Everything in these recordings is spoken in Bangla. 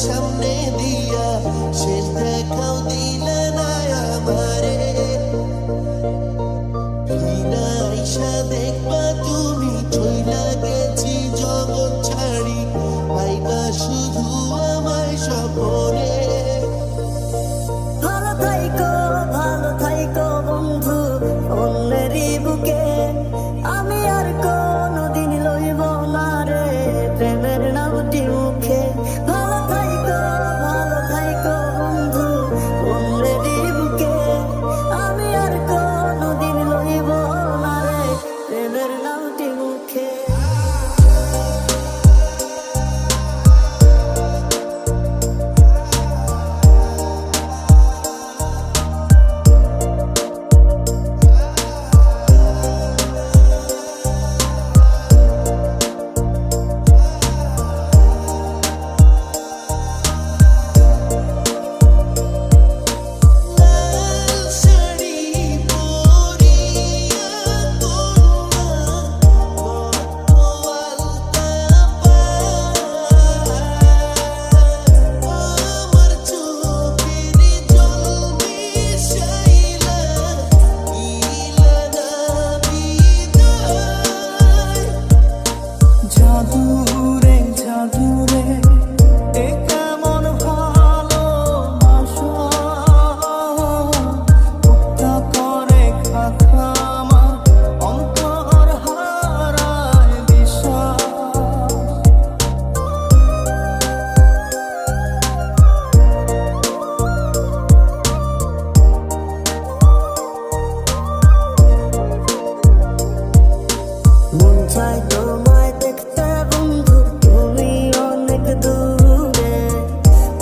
সামনে দিয়া শেষ দেখাও দিলে না আমারে ফিরা আইসা দেখবা তুমি চইলা গেছি জগৎ ছাড়ি পাইবা শুধু আমায় স্বপনে ভালো থাইকো বন্ধু অন্যেরই বুকে আমি আর কোনদিন লইব না রে প্রেমের নামটি মুখে ভালো থাইকো বন্ধু অন্যেরই বুকে আমি আর কোনদিন লইব না রে প্রেমের নামটি মুখে তোমায় দেখতে বন্ধু তুমি অনেক দূরে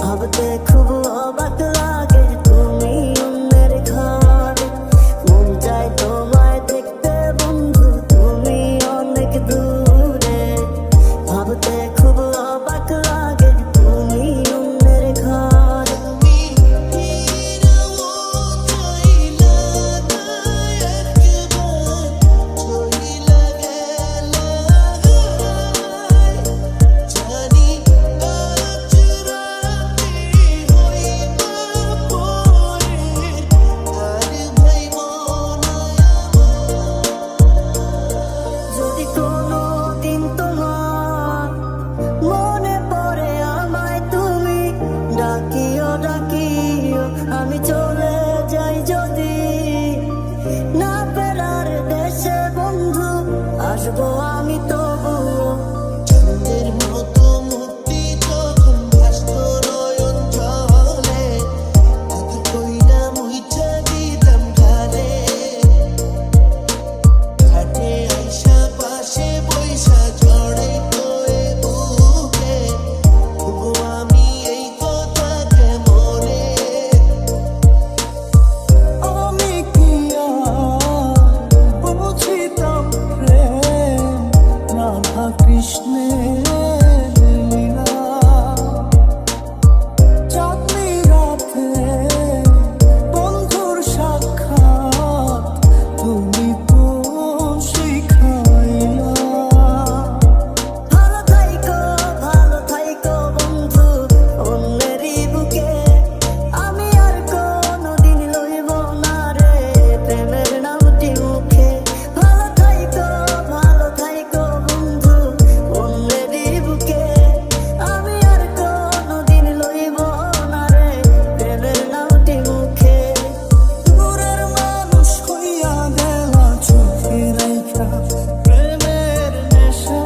ভাবতে খুব অবাক লাগে তুমি অন্যের ঘরে মন চায় তোমায় দেখতে বন্ধু তুমি অনেক দূরে ভাবতে খুব অবাক লাগে তুমি অন্যের ঘরে আমি চলে যাই যদি না ফেরার দেশে বন্ধু আসবো আমি তবুও চাঁদের মতো মুক্তি যখন ভাসত নয়ন জলে এত কইরা মুইটা দিতাম গালে ঘাটে আইসা পাশে বইসা জড়াই তোরে বুকে তবু আমি এই কথাকে মনে আমি কি আর বুঝিতাম প্রেম রাধা কৃষ্ণের লীলা চাঁদনি রাতে বন্ধুর সাক্ষাৎ তুমি তো শিখাইলা ভালো থাইকো বন্ধু অন্যেরই বুকে আমি আর কোনদিন লইব না রে প্রেমের নামটি মুখে ভালো থাইকো বন্ধু অন্যেরই বুকে আমি আর কোনদিন লইব না রে প্রেমের নামটি মুখে দূরের মানুষ হইয়া গেলা চোখে রাইখা প্রেমের নেশা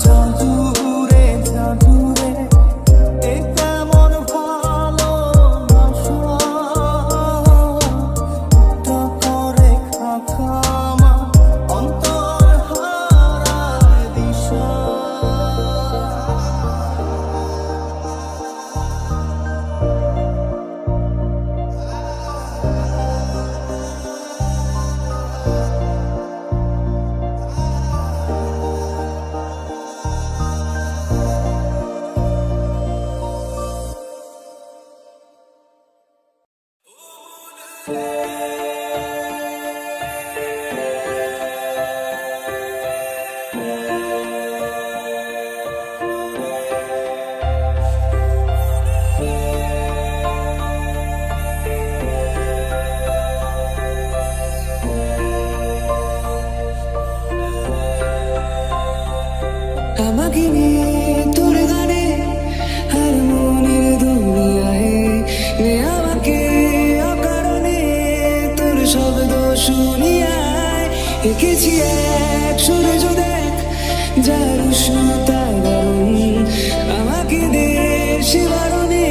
জাদুরে এ কেমন ভালোবাসা টা করে খামা অন্তর হারায় দিশা আমাকে নিয়ে তোর গানে আর মনের দুনিয়ায় নে আমাকে অকারণে তোর শব্দ শুনিয়ায় এঁকেছি এক সূর্য দেখ যার উষ্ণতা গরম আমাকে দে শিবারণে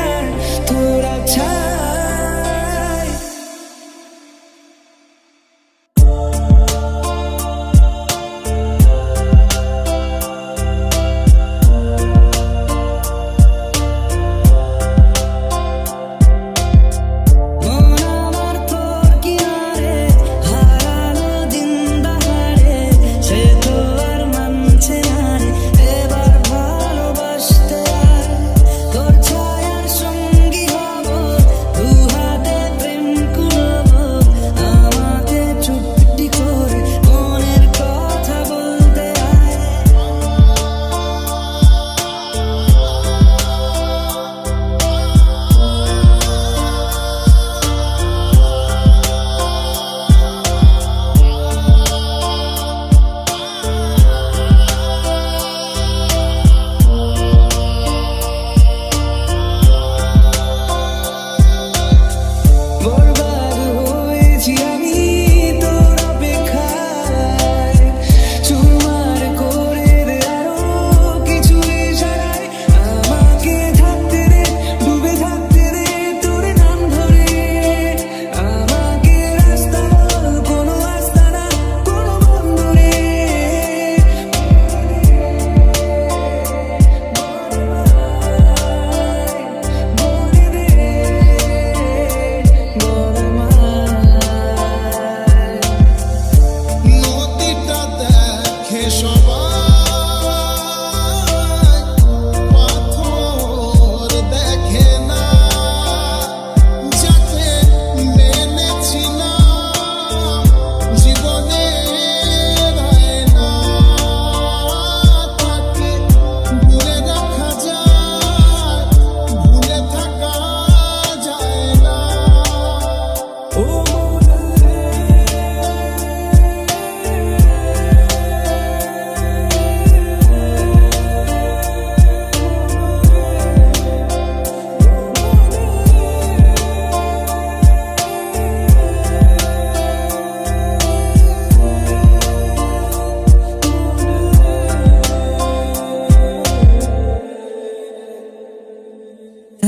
আর তোর আচ্ছায় মন আমার তোর কিনারে হারালো দিন দাহাড়ে সে তো আর মানছে না রে এবার ভালোবাসতে আয় তোর ছায়ার সঙ্গী হব দু হাতে প্রেম করব আমাকে চুপটি করে মনের কথা বলতে আয় বরবাদ হয়েছি আমি তোর অপেক্ষায় চুরমার করে দে আরো কিছু ইশারায় আমাকে থাকতে দে ডুবে থাকতে দে তোর নাম ধরে আমাকে রাস্তা বল কোনো রাস্তা না কোনো বন্ধুরে বলে দে নদীটা দেখে সবাই পাথর দেখে না যাকে মেনেছিলাম জীবনে না তাকে ভুলে রাখা যায় ভুলে থাকা যায় না ও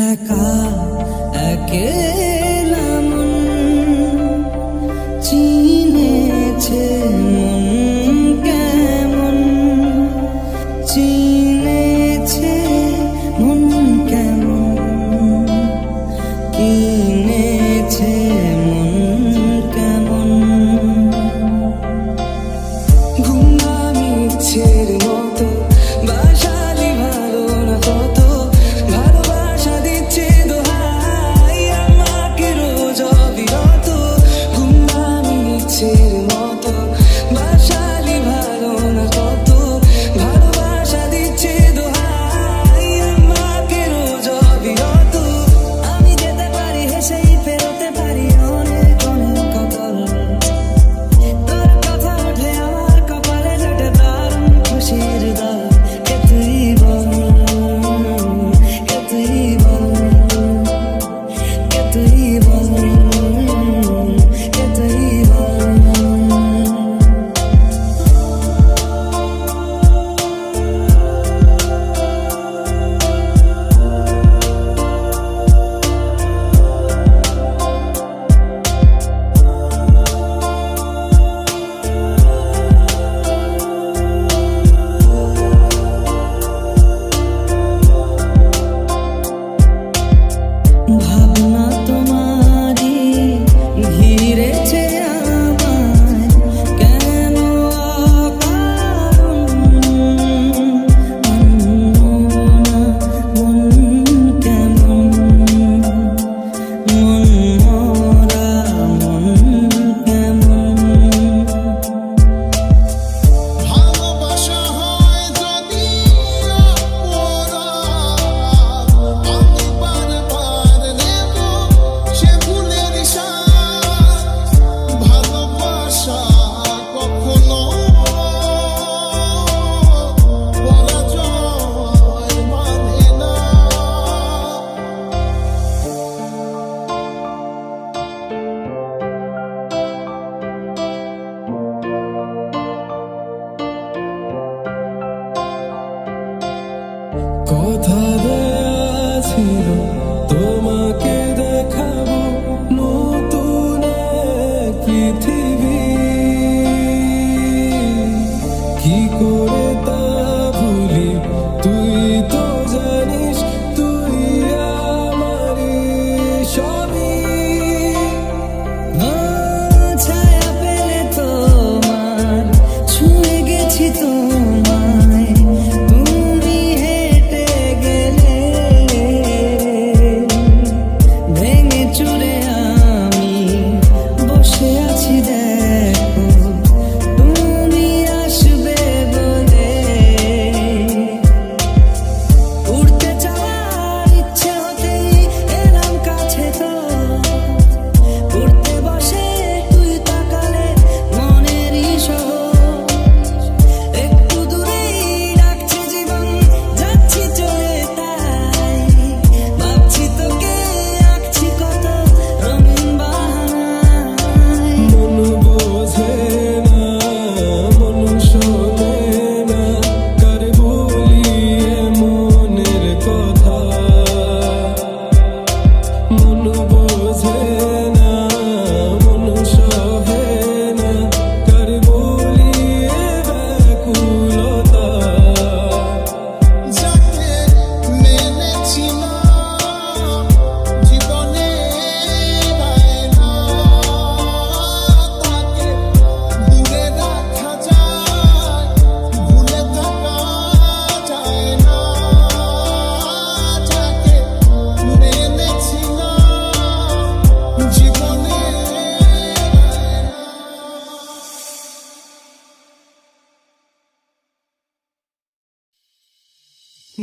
একা একেলা মন চিনেছে মন কেমন চিনেছে মন কেমন কিনেছে মন কেমন ঘুমামি ইচ্ছের মতো বাসালি ভালো না কত ভালোবাসা দিচ্ছে দোহাই আমাকে রোজ অবিরত ঘুমামি ইচ্ছের মতো বাসালি ভালো না কত ভালোবাসা দিচ্ছে দোহাই আমাকে রোজ অবিরত আমি যেতে পারি হেসে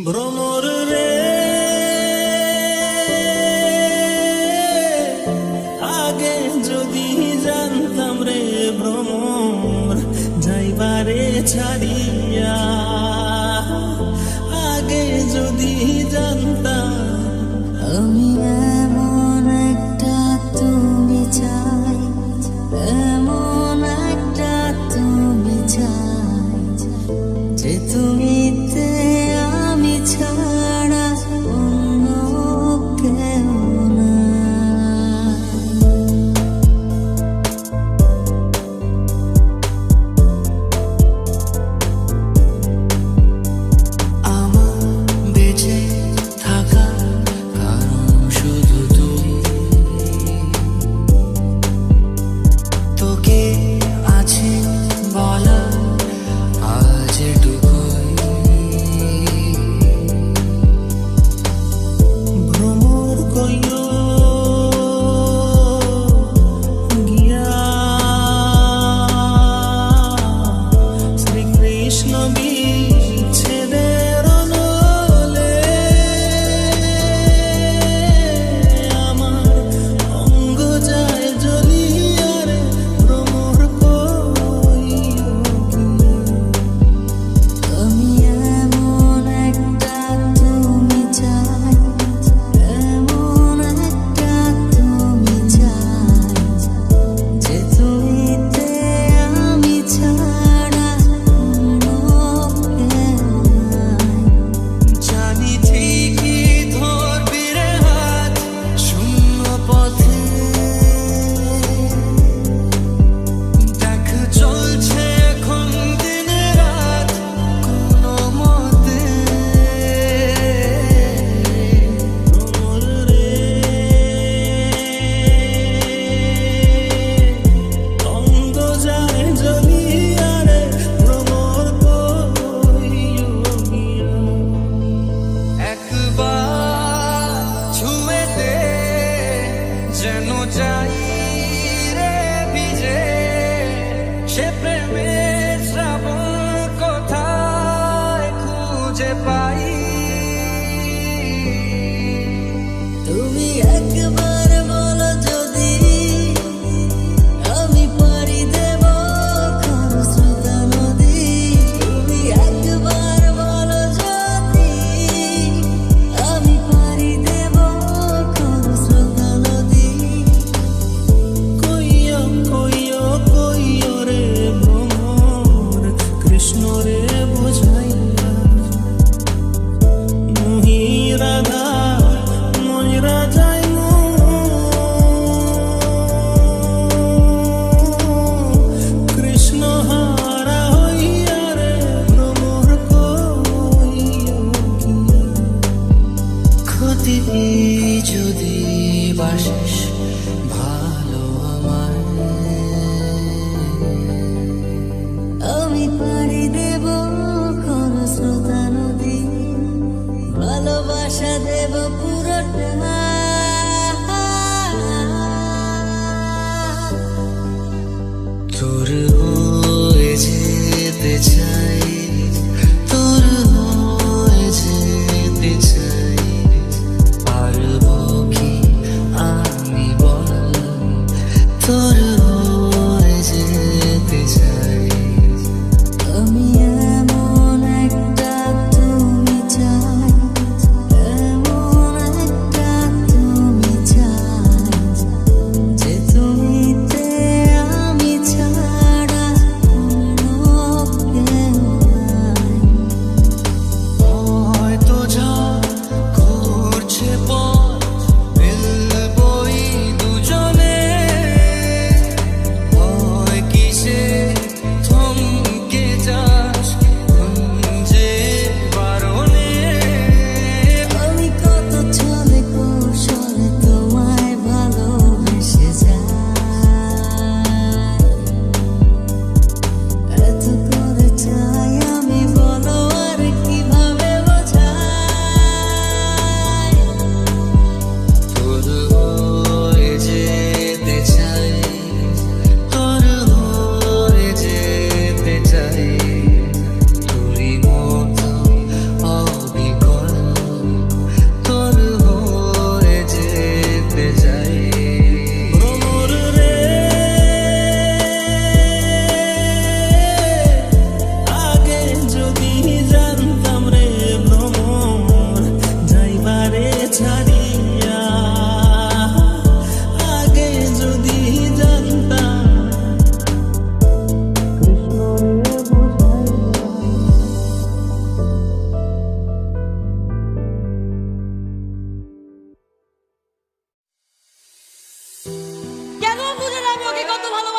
ভ্রমর রে আগে যদি জানতাম রে ভ্রমর যাইবারে ছাড়িয়া, আগে যদি জানতাম আমি এমন একটা তুমি চাই, এমন একটা তুমি চাই, যে তুমিতে আমি ছাড়া অন্য কেউ নাই। আমার বেঁচে থাকা কারণ শুধু তুই, তোকে আছে বলা আজ এটুকুই। ভ্রমর কইও গিয়া শ্রীকৃষ্ণ বিচ্ছেদের অনলে, আমার অঙ্গ যায় জ্বলিয়া রে ভ্রমর কইও আমি এমন একটা তুমি চাই, এমন একটা তুমি চাই, যে তুমিতে আমি ছাড়া অন্য কেউ নাই। জানি ঠিকই ধরবি রে হাত শূন্য পথে, দেখ চলছে এখন দিন রাত কোনো মতে। ভ্রমর রে অঙ্গ যায় জ্বলিয়া রে ভ্রমর কইও গিয়া। একবার ছুঁয়ে দে যেন যাই রে ভিজে, সে প্রেমের শ্রাবণ কোথায় খুঁজে পাই। তুমি একবার বলো যদি আমি পাড়ি দেব খরস্রোতা নদী, তুমি একবার বলো যদি আমি পাড়ি দেব খরস্রোতা নদী। কইও কইও কইও রে ভ্রমর কৃষ্ণ রে বুঝাইয়া, মুহি রাধা ময়রা যাই কৃষ্ণ হারা হইয়া রে ভ্রমর কইও গিয়া। ক্ষতি যদি বাসিস ভালো আমি পাড়ি দেব খরস্রোতা নদী, ভালোবাসা দেব পুরোটা। তোর হয়ে যেতে চাই, তোর হয়ে যেতে চাই, পারবো কি আমি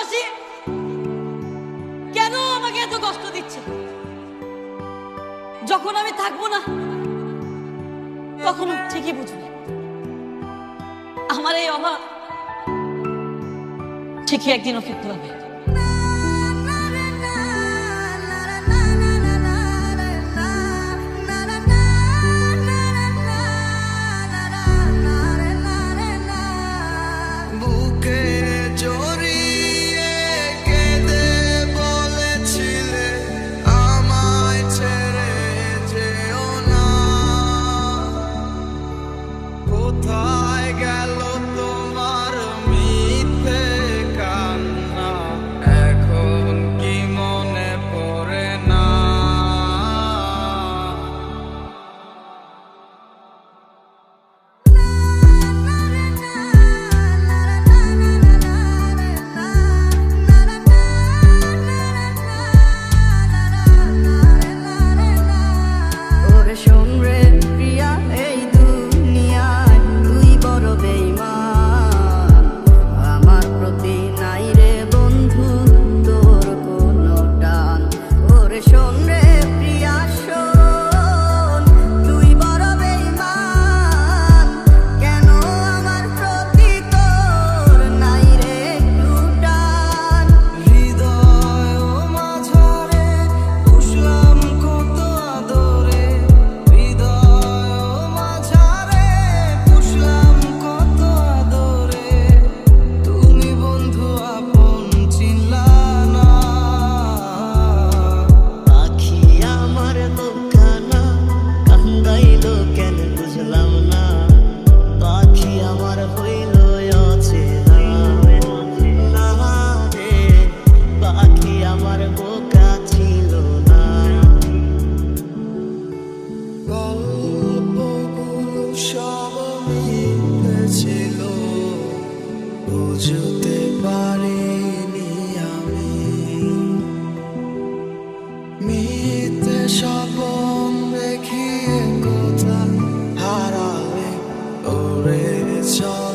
ভালোবাসি? কেন আমাকে এত কষ্ট দিচ্ছে? যখন আমি থাকবো না তখন ঠিকই বুঝবে আমার এই অভাব ঠিকই একদিন ওকে খুলাবে। বুকে জড়িয়ে কেঁদে বলেছিলে আমায় ছেড়ে যেও না। কোথায় গেল তোমার মিথ্যে কান্না? এখন কি মনে পড়ে না? ওরে শোন রে প্রিয়া, এই দুনিয়ায় তুই বড় বেঈমান। আমার প্রতি নাই রে বন্ধু তোর কোনো টান। ওরে শোন রে প্রিয়া শোন, তুই বড় বেঈমান। কেন আমার প্রতি তোর নাই রে একটু টান? হৃদয় মাঝারে পুষলাম কত আদরে, হৃদয় মাঝারে পুষলাম কত আদরে। তুমি বন্ধু আপন চিনলা না। পাখি আমার বোকানা কান্দাইল কেন বুঝলাম না। পাখি আমার হইল অচেনা না রে, পাখি আমার বোকা ছিল না। গল্পগুলো সব মিথ্যে ছিল, বুঝতে পারিনি আমি। মিথ্যে স্বপন দেখিয়ে কোথা হারালে ওরে চল।